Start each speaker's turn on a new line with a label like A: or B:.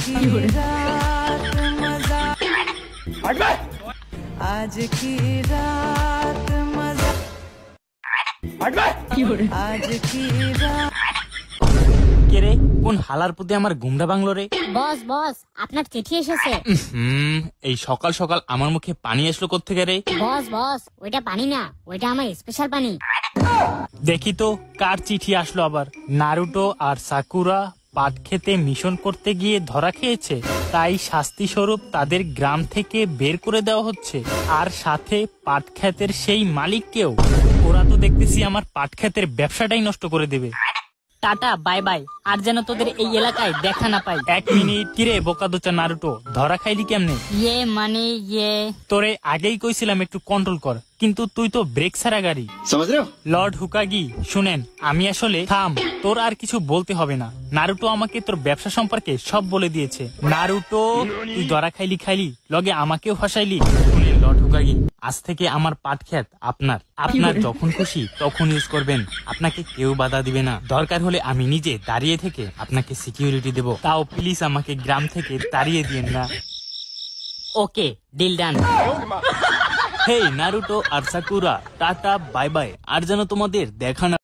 A: की रात मजा, आज की रात मजा, आज की रात।
B: কে রে, কোন হালার প্রতি আমার ঘুমটা ভাঙলো রে?
C: বস বস, আপনার চিঠি এসেছে।
B: এই সকাল সকাল আমার মুখে পানি আসলো কোত্থেকে রে?
C: বস বস, ওইটা পানি না, ওইটা আমার স্পেশাল পানি।
B: দেখি তো কার চিঠি আসলো আবার। নারুটো আর সাকুরা পাট খেতে মিশন করতে গিয়ে ধরা খেয়েছে, তাই শাস্তি স্বরূপ তাদের গ্রাম থেকে বের করে দেওয়া হচ্ছে, আর সাথে পাট ক্ষেতের সেই মালিককেও। ওরা তো দেখতেছি আমার পাট ক্ষেতের ব্যবসাটাই নষ্ট করে দেবে।
D: টাটা বাই বাই, আর যেন তোদের এই এলাকায় দেখা না পাই।
B: 1 মিনিট, কিরে বোকাদোচা নারুটো, ধরা খাইলি কেমনে?
D: ইয়ে
B: তোরে আগেই কইছিলাম একটু কন্ট্রোল কর, কিন্তু তুই তো ব্রেক ছাড়া গাড়ি। লর্ড হুকাগি শুনেন, আমি আসলে থাম, তোর আর কিছু বলতে হবে না। নারুটো আমাকে তোর ব্যবসা সম্পর্কে সব বলে দিয়েছে। নারুটো, তুই ধরা খাইলি লগে আমাকেও ফাঁসাইলি। শুনেন লর্ড হুকাগি, আজ থেকে আমার পাট ক্ষেত আপনার। আপনার যখন খুশি তখন ইউজ করবেন, আপনাকে কেউ বাধা দিবে না। দরকার হলে আমি নিজে দাঁড়িয়ে থেকে আপনাকে সিকিউরিটি দেব, তাও প্লিজ আমাকে গ্রাম থেকে তাড়িয়ে দিয়েন না।
D: ওকে, ডিল ডান।
B: হেই নারুটো আর সাকুরা, টাটা বাই বাই, আর যেন তোমাদের দেখা না